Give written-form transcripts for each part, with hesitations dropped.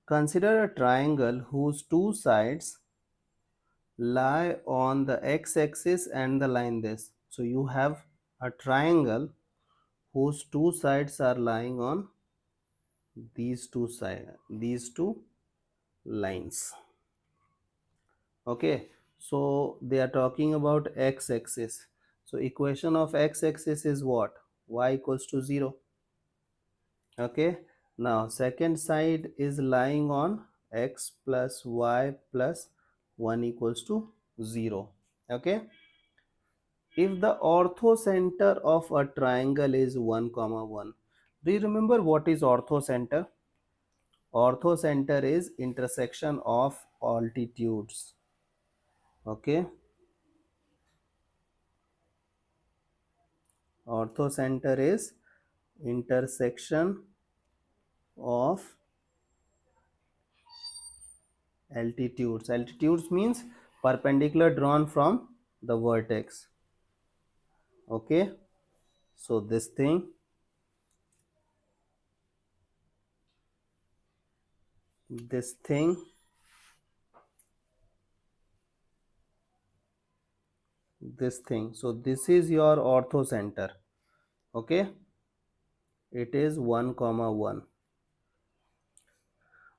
Consider a triangle whose two sides lie on the x-axis and the line this. So you have a triangle whose two sides are lying on these two lines. Okay, so they are talking about x-axis. So equation of x-axis is what? Y equals to 0. Okay, now second side is lying on x plus y plus 1 equals to 0. Okay, if the orthocenter of a triangle is 1 comma 1, do you remember what is orthocenter? Orthocenter is intersection of altitudes. Okay, orthocenter is intersection of altitudes. Altitudes means perpendicular drawn from the vertex. Okay, so this thing this thing, so this is your orthocenter. Okay, it is 1 comma 1.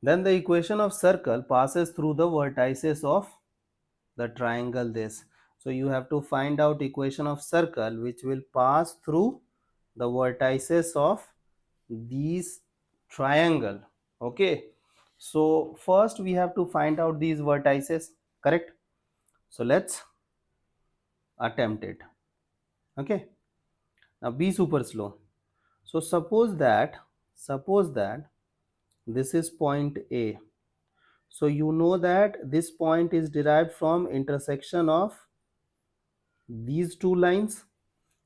Then the equation of circle passes through the vertices of the triangle this. So you have to find out equation of circle which will pass through the vertices of these triangle. Okay, so first we have to find out these vertices, correct? So let's attempt it. Okay, now be super slow. So suppose that this is point A. So you know that this point is derived from intersection of these two lines.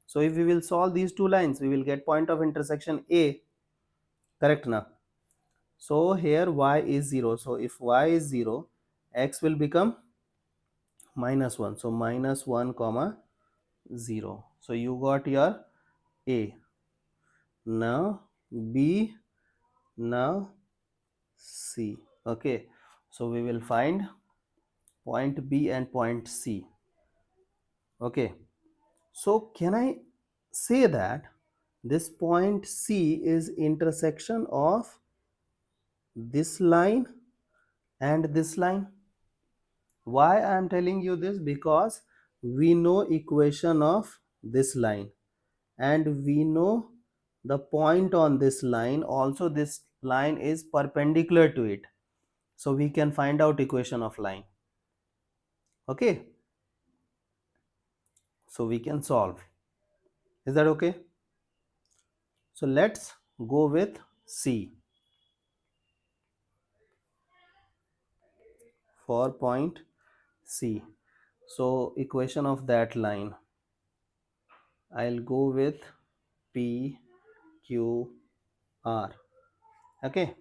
So if we will solve these two lines, we will get point of intersection A, correct now? So here y is 0. So if y is 0, x will become minus 1. So minus 1 comma 0. So you got your A. Now B, now C. Okay, so we will find point B and point C. Okay, so can I say that this point C is intersection of this line and this line? Why I am telling you this? Because we know equation of this line and we know the point on this line, also this line is perpendicular to it, so we can find out equation of line. Okay, so we can solve. Is that okay? So let's go with C for point C. So equation of that line, I'll go with P Q R. Okay,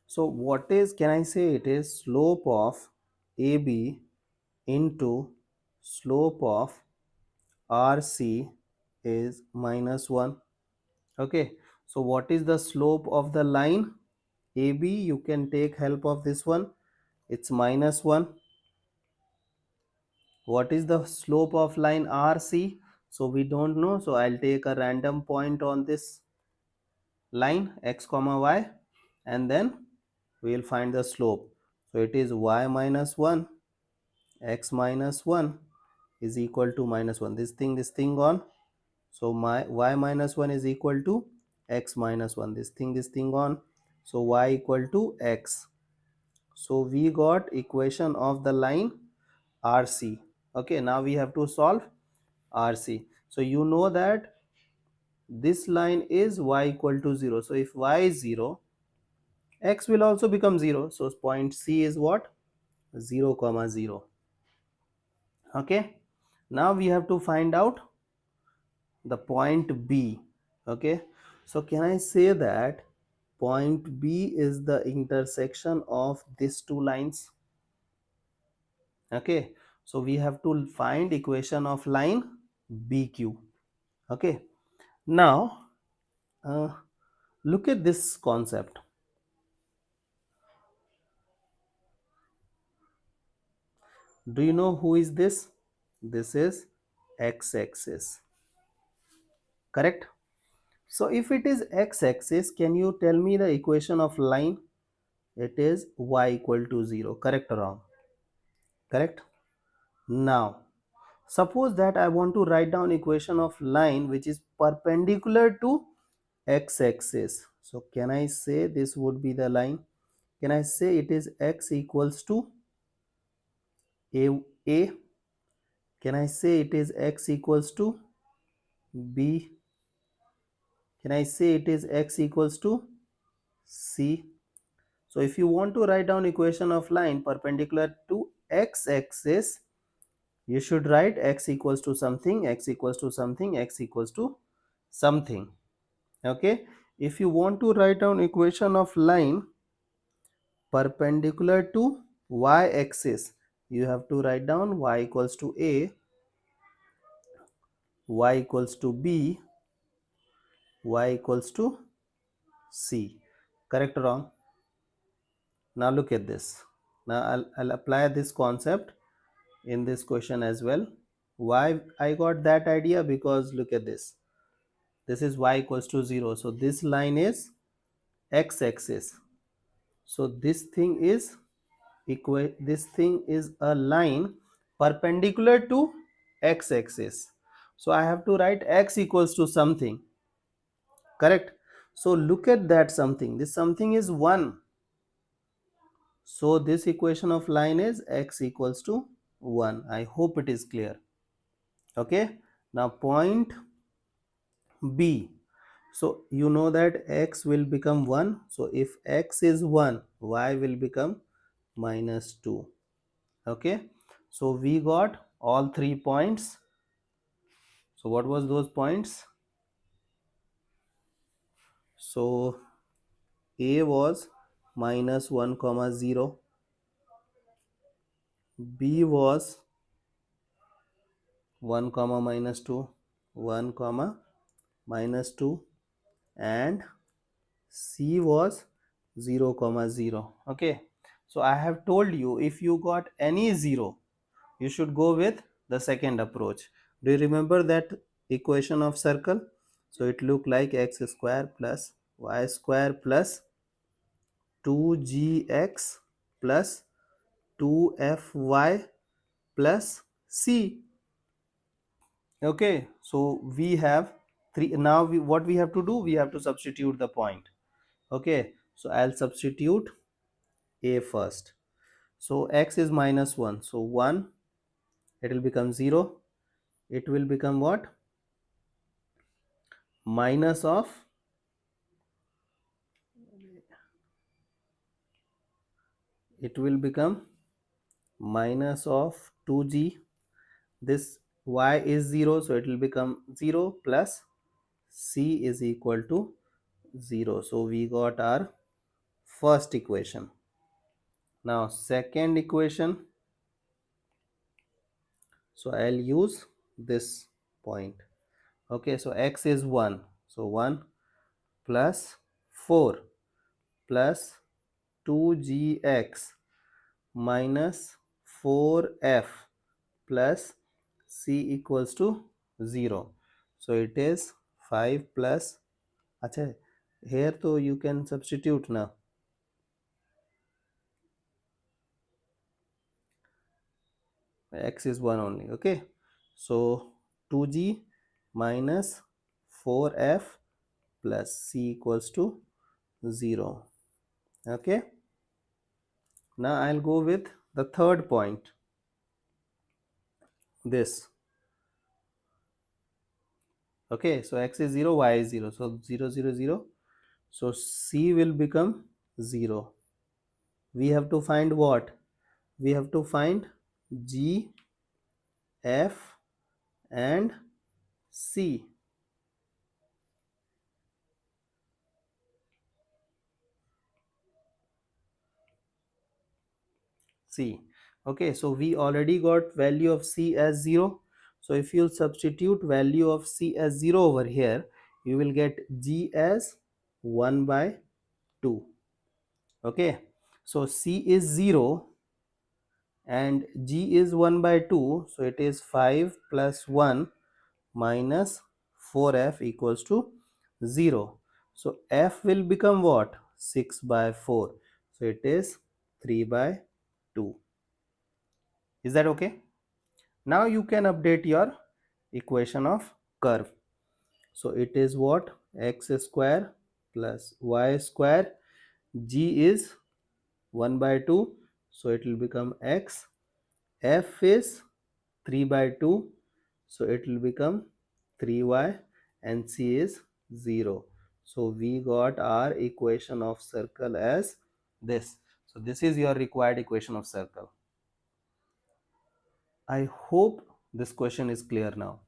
so what is, can I say it is slope of AB into slope of RC is minus 1. Okay, so what is the slope of the line AB? You can take help of this one, it's minus 1. What is the slope of line RC? So we don't know, so I'll take a random point on this line x comma y and then we will find the slope. So it is y minus 1, x minus 1 is equal to minus 1. This thing gone. So my y minus 1 is equal to x minus 1. This thing gone. So y equal to x. So we got equation of the line RC. Okay, now we have to solve RC. So you know that this line is y equal to 0. So if y is 0, x will also become 0. So point C is what? 0 comma 0. Okay, now we have to find out the point B. Okay, so can I say that point B is the intersection of these two lines? Okay, so we have to find equation of line BQ. Okay, now look at this concept. Do you know who is this? This is x-axis, correct? So if it is x-axis, can you tell me the equation of line? It is y equal to 0, correct or wrong? Correct. Now suppose that I want to write down equation of line which is perpendicular to x-axis. So can I say this would be the line? Can I say it is x equals to a? Can I say it is x equals to b? Can I say it is x equals to c? So if you want to write down equation of line perpendicular to x-axis, you should write x equals to something, x equals to something, x equals to something. Okay. If you want to write down equation of line perpendicular to y-axis, you have to write down y equals to a, y equals to b, y equals to c. Correct or wrong? Now look at this. Now I'll apply this concept in this question as well. Why I got that idea? Because look at this. This is y equals to 0. So this line is x-axis. So this thing is a line perpendicular to x-axis. So I have to write x equals to something. Correct. So look at that something. This something is 1. So this equation of line is x equals to 1. I hope it is clear. Okay. Now point B. So you know that x will become 1. So if x is 1, y will become minus 2. Okay. So we got all 3 points. So what was those points? So A was minus 1 comma 0. B was 1 comma minus 2, 1 comma minus 2, and C was 0 comma 0. Okay. So I have told you, if you got any 0, you should go with the second approach. Do you remember that equation of circle? So it looked like x square plus y square plus 2gx plus 2fy plus c. Okay, so we have three. Now what we have to do, we have to substitute the point. Okay, so I'll substitute a first. So x is minus 1, so 1, it will become 0. It will become what? Minus of, it will become minus of 2g. This y is 0, so it will become 0 plus c is equal to 0. So we got our first equation. Now second equation, so I'll use this point. Okay, so x is 1, so 1 plus 4 plus 2gx minus 4f plus c equals to 0. So it is 5 plus, acha, here to you can substitute now. X is 1 only. Okay, so 2g minus 4f plus c equals to 0. Okay, now I'll go with the third point, this. Okay, so x is 0, y is 0, so 0 0 0, so c will become 0. We have to find what? We have to find g, f and c. C. Okay, so we already got value of c as 0. So if you substitute value of c as 0 over here, you will get g as 1 by 2. Okay, so c is 0 and g is 1 by 2, so it is 5 plus 1 minus 4f equals to 0. So f will become what? 6 by 4. So it is 3 by 2. Is that okay? Now you can update your equation of curve. So it is what? X square plus y square. G is 1 by 2. So it will become x. F is 3 by 2. So it will become 3y, and C is 0. So we got our equation of circle as this. So this is your required equation of circle. I hope this question is clear now.